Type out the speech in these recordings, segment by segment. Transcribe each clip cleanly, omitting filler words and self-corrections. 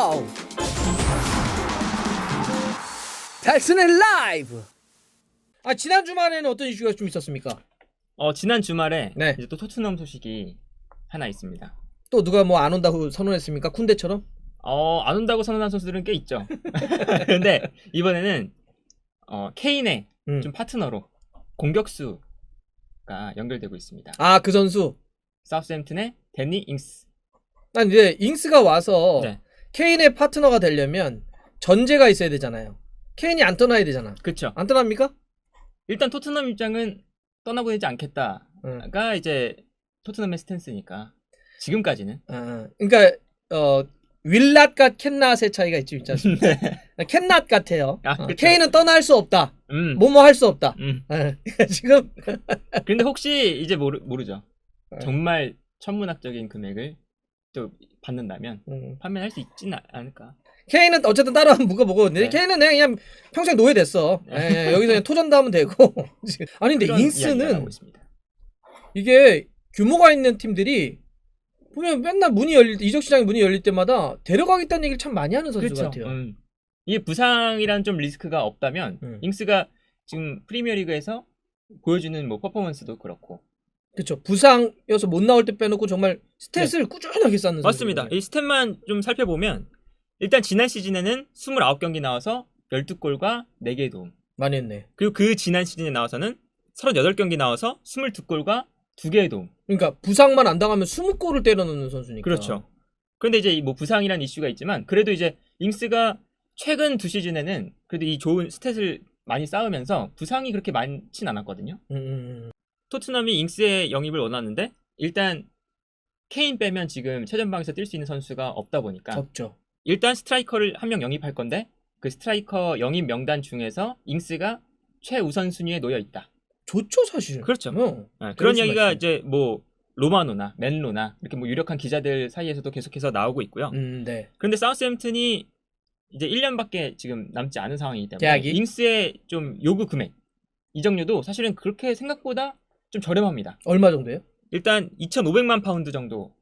와우! 달슨의 라이브! 지난 주말에는 어떤 이슈가 좀 있었습니까? 지난 주말에 네. 이제 또 토트넘 소식이 하나 있습니다. 또 누가 뭐 안 온다고 선언했습니까? 쿤데처럼? 안 온다고 선언한 선수들은 꽤 있죠. 근데 이번에는 케인의 좀 파트너로 공격수가 연결되고 있습니다. 그 선수? 사우스햄튼의 데니 잉스. 이제 잉스가 와서 네. 케인의 파트너가 되려면 전제가 있어야 되잖아요. 케인이 안 떠나야 되잖아. 그쵸. 안 떠납니까? 일단 토트넘 입장은 떠나보내지 않겠다가 이제 토트넘의 스탠스니까 지금까지는. 그러니까 윌랏과 캔낫의 차이가 있지 않습니까? 네. 캔낫 같아요. 그쵸. 케인은 떠날 수 없다. 뭐뭐 할 수 없다. 지금 근데 혹시 이제 모르죠. 정말 천문학적인 금액을 또 받는다면 판매할 수 있지는 않을까. 케인은 어쨌든 따로 한번 묶어보고. 네. 케인은 그냥 평생 노예됐어. 여기서 그냥 토전도 하면 되고. 아니 근데 잉스는 이게 규모가 있는 팀들이 보면 맨날 이적 시장에 문이 열릴 때마다 데려가겠다는 얘기를 참 많이 하는 선수 그렇죠. 같아요. 이게 부상이란 좀 리스크가 없다면 잉스가 지금 프리미어리그에서 보여주는 뭐 퍼포먼스도 그렇고. 그렇죠. 부상이어서 못 나올 때 빼놓고 정말 스탯을 꾸준하게 쌓는 선수. 맞습니다. 이 스탯만 좀 살펴보면 일단 지난 시즌에는 29경기 나와서 12골과 4개의 도움. 많이 했네. 그리고 그 지난 시즌에 나와서는 38경기 나와서 22골과 2개의 도움. 그러니까 부상만 안 당하면 20골을 때려 넣는 선수니까. 그렇죠. 그런데 이제 뭐 부상이란 이슈가 있지만 그래도 이제 잉스가 최근 2시즌에는 그래도 이 좋은 스탯을 많이 쌓으면서 부상이 그렇게 많진 않았거든요. 토트넘이 잉스의 영입을 원하는데 일단 케인 빼면 지금 최전방에서 뛸 수 있는 선수가 없다 보니까 없죠. 일단 스트라이커를 한 명 영입할 건데 그 스트라이커 영입 명단 중에서 잉스가 최우선 순위에 놓여 있다. 좋죠, 사실. 그렇죠. 그런 이야기가 이제 뭐 로마노나 맨로나 이렇게 뭐 유력한 기자들 사이에서도 계속해서 나오고 있고요. 네. 그런데 사우스햄튼이 이제 1년밖에 지금 남지 않은 상황이기 때문에 계약이? 잉스의 좀 요구 금액 이적료도 사실은 그렇게 생각보다 좀 저렴합니다. 얼마 정도예요? 일단 2,500만 파운드 정도.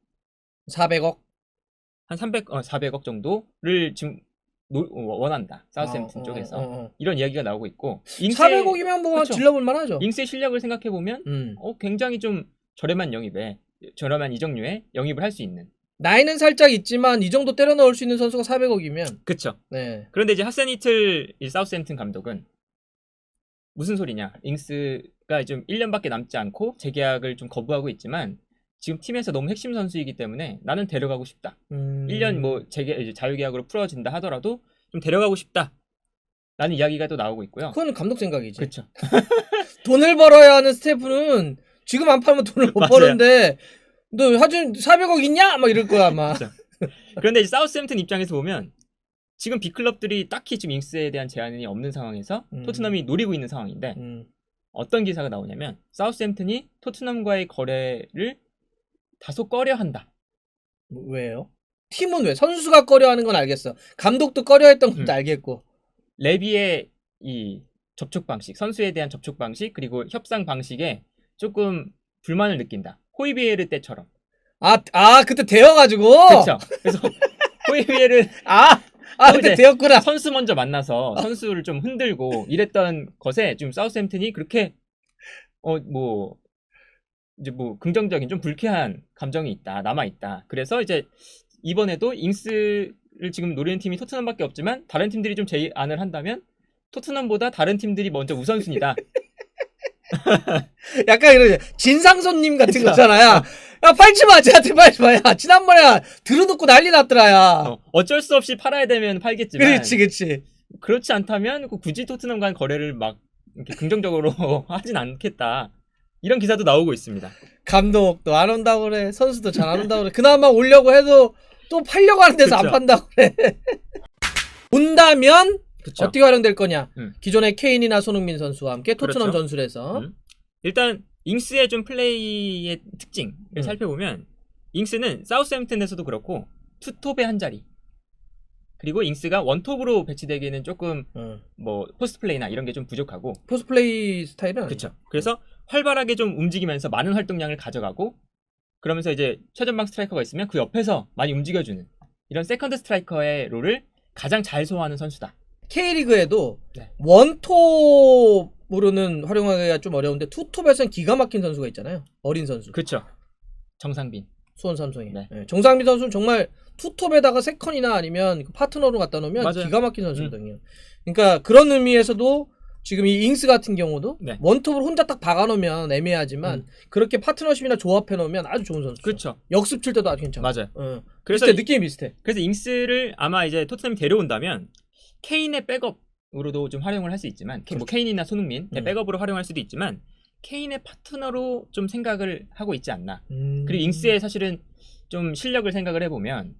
400억? 한 400억 정도를 지금 원한다. 사우스햄튼 쪽에서. 이런 이야기가 나오고 있고. 400억이면 뭐 그렇죠. 질러볼 만하죠. 잉스의 실력을 생각해보면 굉장히 좀 저렴한 이적료에 영입을 할 수 있는. 나이는 살짝 있지만 이 정도 때려 넣을 수 있는 선수가 400억이면. 그쵸. 네. 그런데 이제 하센이틀 사우스햄튼 감독은 무슨 소리냐. 잉스가 좀 1년밖에 남지 않고 재계약을 좀 거부하고 있지만 지금 팀에서 너무 핵심 선수이기 때문에 나는 데려가고 싶다. 1년 뭐 이제 자유계약으로 풀어진다 하더라도 좀 데려가고 싶다. 라는 이야기가 또 나오고 있고요. 그건 감독 생각이지. 그렇죠. 돈을 벌어야 하는 스태프는 지금 안 팔면 돈을 못 버는데 너 하여튼 400억 있냐? 막 이럴 거야 아마. 그렇죠. 그런데 이제 사우스햄튼 입장에서 보면 지금 빅클럽들이 딱히 지금 잉스에 대한 제한이 없는 상황에서 토트넘이 노리고 있는 상황인데 어떤 기사가 나오냐면 사우스햄튼이 토트넘과의 거래를 다소 꺼려한다. 왜요? 팀은 왜? 선수가 꺼려하는 건 알겠어. 감독도 꺼려했던 것도 알겠고. 레비의 이 접촉 방식, 선수에 대한 접촉 방식 그리고 협상 방식에 조금 불만을 느낀다. 호이비에르 때처럼. 그때 데워가지고. 그렇죠. 그래서 호이비에르 그때 데웠구나. 선수 먼저 만나서 선수를 좀 흔들고 이랬던 것에 지금 사우스햄튼이 그렇게 이제 긍정적인 좀 불쾌한 감정이 남아 있다. 그래서 이제 이번에도 잉스를 지금 노리는 팀이 토트넘밖에 없지만 다른 팀들이 좀 제안을 한다면 토트넘보다 다른 팀들이 먼저 우선순위다. 약간 이런 진상손님 같은 그쵸? 거잖아요. 야 팔지 마, 쟤한테 팔지 마. 야 지난번에 들어놓고 난리 났더라야. 어쩔 수 없이 팔아야 되면 팔겠지만. 그렇지. 그렇지 않다면 굳이 토트넘 간 거래를 막 이렇게 긍정적으로 하진 않겠다. 이런 기사도 나오고 있습니다. 감독도 안 온다고 그래. 선수도 잘 안 온다고 그래. 그나마 오려고 해도 또 팔려고 하는 데서 그쵸. 안 판다고 그래. 온다면 그쵸. 어떻게 활용될 거냐. 기존의 케인이나 손흥민 선수와 함께 토트넘 그렇죠. 전술에서. 일단 잉스의 좀 플레이의 특징을 살펴보면 잉스는 사우스햄튼에서도 그렇고 투톱의 한 자리 그리고 잉스가 원톱으로 배치되기에는 조금 뭐 포스트 플레이나 이런 게 좀 부족하고 포스트 플레이 스타일은 그렇죠. 그래서 활발하게 좀 움직이면서 많은 활동량을 가져가고 그러면서 이제 최전방 스트라이커가 있으면 그 옆에서 많이 움직여주는 이런 세컨드 스트라이커의 롤을 가장 잘 소화하는 선수다. K리그에도 네. 원톱으로는 활용하기가 좀 어려운데 투톱에서는 기가 막힌 선수가 있잖아요. 어린 선수. 그렇죠. 정상빈. 수원 삼성이. 네. 네. 정상빈 선수는 정말 투톱에다가 세컨이나 아니면 파트너로 갖다 놓으면 맞아요. 기가 막힌 선수거든요. 그러니까 그런 의미에서도 지금 이 잉스 같은 경우도 네. 원톱을 혼자 딱 박아놓으면 애매하지만 그렇게 파트너십이나 조합해 놓으면 아주 좋은 선수. 그렇죠. 역습 칠 때도 아주 괜찮아. 맞아요. 그래서 느낌이 비슷해. 그래서 잉스를 아마 이제 토트넘이 데려온다면 케인의 백업으로도 좀 활용을 할 수 있지만 뭐 케인이나 손흥민의 백업으로 활용할 수도 있지만 케인의 파트너로 좀 생각을 하고 있지 않나. 그리고 잉스의 사실은 좀 실력을 생각을 해보면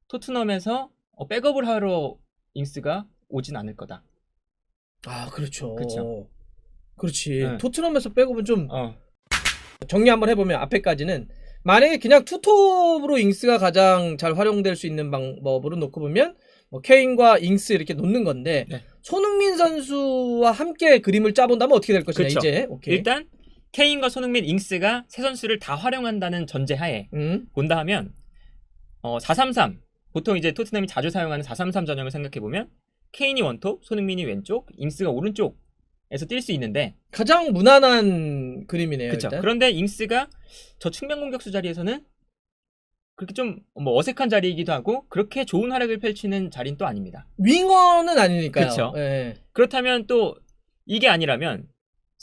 토트넘에서 백업을 하러 잉스가 오진 않을 거다. 아, 그렇죠. 그렇죠. 그렇지. 네. 토트넘에서 백업은 좀 정리 한번 해보면 앞에까지는 만약에 그냥 투톱으로 잉스가 가장 잘 활용될 수 있는 방법으로 놓고 보면 뭐 케인과 잉스 이렇게 놓는 건데 네. 손흥민 선수와 함께 그림을 짜본다면 어떻게 될 것이냐. 그렇죠. 이제 오케이. 일단 케인과 손흥민, 잉스가 세 선수를 다 활용한다는 전제하에 본다 하면 4-3-3 보통 이제 토트넘이 자주 사용하는 4-3-3 전형을 생각해보면 케인이 원톱, 손흥민이 왼쪽, 잉스가 오른쪽에서 뛸 수 있는데 가장 무난한 그림이네요. 그렇죠. 일단. 그런데 잉스가 저 측면 공격수 자리에서는 그렇게 좀 뭐 어색한 자리이기도 하고 그렇게 좋은 활약을 펼치는 자리는 또 아닙니다. 윙어는 아니니까요. 그렇죠. 예. 그렇다면 또 이게 아니라면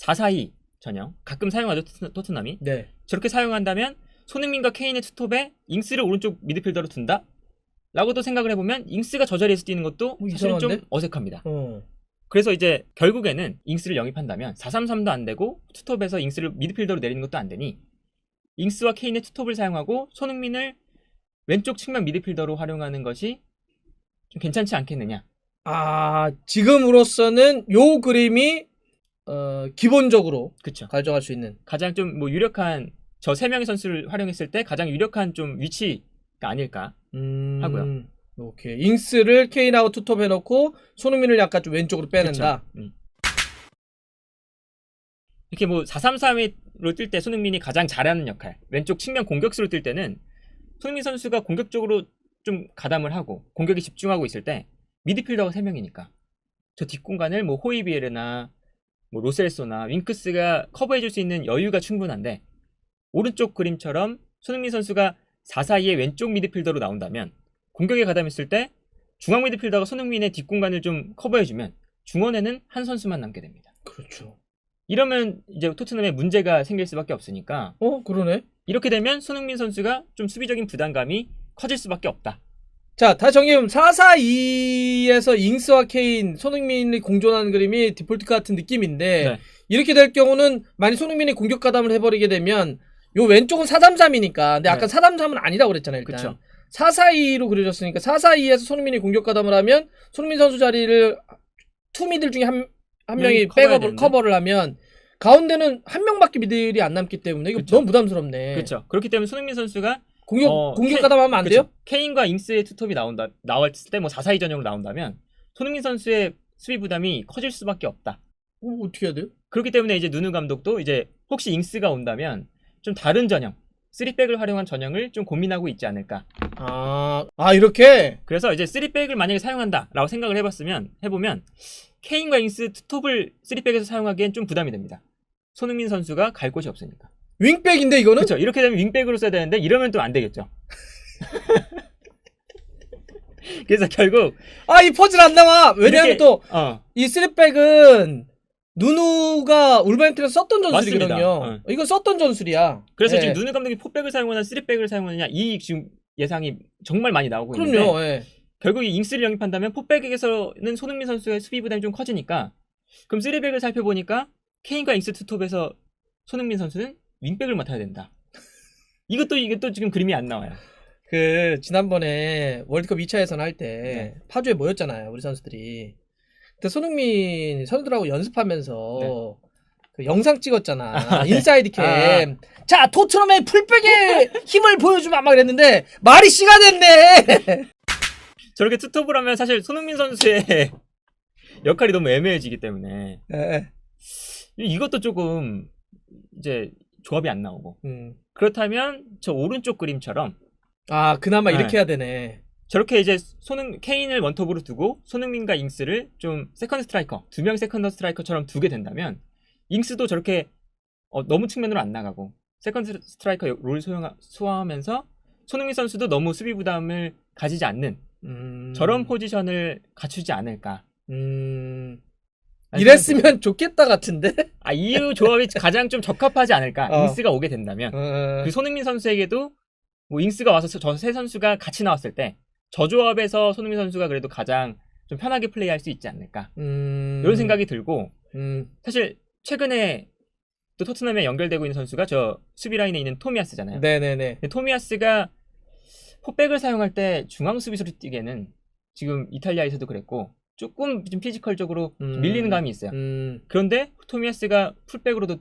4-4-2 전형 가끔 사용하죠 토트넘이. 네. 저렇게 사용한다면 손흥민과 케인의 투톱에 잉스를 오른쪽 미드필더로 둔다? 라고도 생각을 해보면 잉스가 저 자리에서 뛰는 것도 사실은 이상한데? 좀 어색합니다. 그래서 이제 결국에는 잉스를 영입한다면 4-3-3도 안 되고 투톱에서 잉스를 미드필더로 내리는 것도 안 되니 잉스와 케인의 투톱을 사용하고 손흥민을 왼쪽 측면 미드필더로 활용하는 것이 좀 괜찮지 않겠느냐. 아, 지금으로서는 요 그림이 기본적으로 그쵸. 가져갈 수 있는 가장 좀 뭐 유력한 저 세 명의 선수를 활용했을 때 가장 유력한 좀 위치가 아닐까 하고요. 오케이. 잉스를 케인하고 투톱 해놓고 손흥민을 약간 좀 왼쪽으로 빼낸다. 이렇게 뭐 4-3-3으로 뛸 때 손흥민이 가장 잘하는 역할, 왼쪽 측면 공격수로 뛸 때는 손흥민 선수가 공격적으로 좀 가담을 하고 공격에 집중하고 있을 때 미드필더가 3명이니까 저 뒷공간을 뭐 호이비에르나 뭐 로셀소나 윙크스가 커버해줄 수 있는 여유가 충분한데 오른쪽 그림처럼 손흥민 선수가 4-4-2의 왼쪽 미드필더로 나온다면 공격에 가담했을 때 중앙 미드필더가 손흥민의 뒷공간을 좀 커버해주면 중원에는 한 선수만 남게 됩니다. 그렇죠. 이러면 이제 토트넘에 문제가 생길 수밖에 없으니까 그러네. 이렇게 되면 손흥민 선수가 좀 수비적인 부담감이 커질 수밖에 없다. 자, 다시 정리해보면 4-4-2에서 잉스와 케인, 손흥민이 공존하는 그림이 디폴트 같은 느낌인데 네. 이렇게 될 경우는 만약 손흥민이 공격 가담을 해버리게 되면 요 왼쪽은 4-3-3이니까 근데 아까 4-3-3은 아니라고 그랬잖아요. 일단 그쵸. 4-4-2로 그려졌으니까 4-4-2에서 손흥민이 공격 가담을 하면 손흥민 선수 자리를 투미들 중에 한 명이 백업을 커버를 하면 가운데는 한 명밖에 미들이 안 남기 때문에 이거 그쵸. 너무 부담스럽네. 그렇죠. 그렇기 때문에 손흥민 선수가 공격 가담하면 안 돼요? 케인과 잉스의 투톱이 나왔을 때 뭐 4-4-2 전형으로 나온다면 손흥민 선수의 수비 부담이 커질 수밖에 없다. 어떻게 해야 돼요? 그렇기 때문에 이제 누누 감독도 이제 혹시 잉스가 온다면 좀 다른 전형, 3백을 활용한 전형을 좀 고민하고 있지 않을까. 이렇게? 그래서 이제 3백을 만약에 사용한다라고 생각을 해보면 케인과 잉스 투톱을 3백에서 사용하기엔 좀 부담이 됩니다. 손흥민 선수가 갈 곳이 없으니까. 윙백인데 이거는? 그렇죠. 이렇게 되면 윙백으로 써야 되는데 이러면 또 안 되겠죠. 그래서 결국 이 퍼즐 안 나와. 왜냐면 또 이 3백은 누누가 울버햄튼에서 썼던 전술이거든요. 이거 썼던 전술이야. 그래서 지금 누누 감독이 4백을 사용하나 3백을 사용하느냐 이 지금 예상이 정말 많이 나오고 있는데 결국 이 잉스를 영입한다면 4백에서는 손흥민 선수의 수비 부담이 좀 커지니까 그럼 3백을 살펴보니까 케인과 잉스 투톱에서 손흥민 선수는 윙백을 맡아야 된다. 이게 또 지금 그림이 안 나와요. 지난번에 월드컵 2차 예선 할 때 파주에 모였잖아요. 우리 선수들이. 그때 손흥민 선수들하고 연습하면서 그 영상 찍었잖아. 인사이드 캠. 자, 토트넘의 풀백의 힘을 보여주마 막 이랬는데 말이 씨가 됐네. 저렇게 투톱을 하면 사실 손흥민 선수의 역할이 너무 애매해지기 때문에 이것도 조금 이제 조합이 안 나오고 그렇다면 저 오른쪽 그림처럼 그나마 이렇게 해야 되네. 저렇게 이제 케인을 원톱으로 두고 손흥민과 잉스를 좀 세컨드 스트라이커, 2명 세컨드 스트라이커처럼 두게 된다면 잉스도 저렇게 너무 측면으로 안 나가고 세컨드 스트라이커 롤 소화하면서 손흥민 선수도 너무 수비 부담을 가지지 않는 저런 포지션을 갖추지 않을까. 이랬으면 좋겠다 같은데? 이 조합이 가장 좀 적합하지 않을까. 잉스가 오게 된다면. 그 손흥민 선수에게도 뭐 잉스가 와서 저 세 선수가 같이 나왔을 때 저 조합에서 손흥민 선수가 그래도 가장 좀 편하게 플레이할 수 있지 않을까. 이런 생각이 들고 사실 최근에 또 토트넘에 연결되고 있는 선수가 저 수비 라인에 있는 토미야스잖아요. 네네네. 토미야스가 포백을 사용할 때 중앙 수비수로 뛰기에는 지금 이탈리아에서도 그랬고 조금 좀 피지컬적으로 좀 밀리는 감이 있어요. 그런데 토미야스가 풀백으로도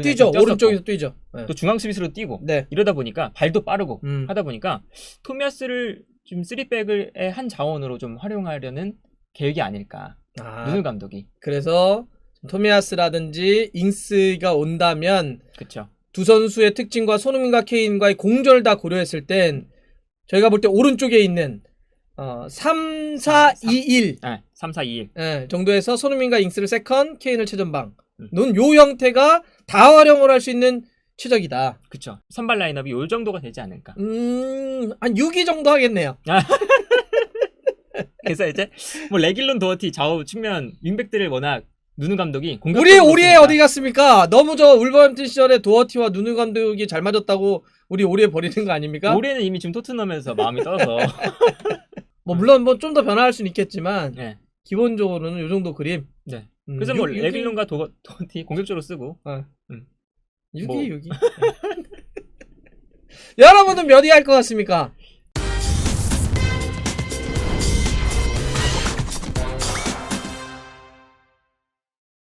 뛰죠. 오른쪽에서 뛰죠. 또 중앙 수비수로 뛰고 네. 이러다 보니까 발도 빠르고 하다 보니까 토미야스를 지금 3백의 한 자원으로 좀 활용하려는 계획이 아닐까. 누누 감독이. 그래서 토미야스라든지 잉스가 온다면 그쵸. 두 선수의 특징과 손흥민과 케인과의 공조를 다 고려했을 땐 저희가 볼 때 오른쪽에 있는 3-4-2-1 3-4-2-1 정도에서 손흥민과 잉스를 세컨, 케인을 최전방 요 형태가 다 활용을 할 수 있는 최적이다. 그쵸. 선발 라인업이 요 정도가 되지 않을까. 한 6위 정도 하겠네요. 그래서 이제 뭐 레길론 도어티 좌우 측면 윙백들을 워낙 누누 감독이 우리 오리에 어디 갔습니까? 너무 저 울버햄튼 시절에 도어티와 누누 감독이 잘 맞았다고 우리 오리에 버리는 거 아닙니까? 오리는 이미 지금 토트넘에서 마음이 떠서 뭐 물론 뭐 좀 더 변화할 수는 있겠지만 네. 기본적으로는 요 정도 그림. 네. 그래서 뭐 레길론과 도어티 공격적으로 쓰고 6위. 여러분은 몇 위 할 것 같습니까?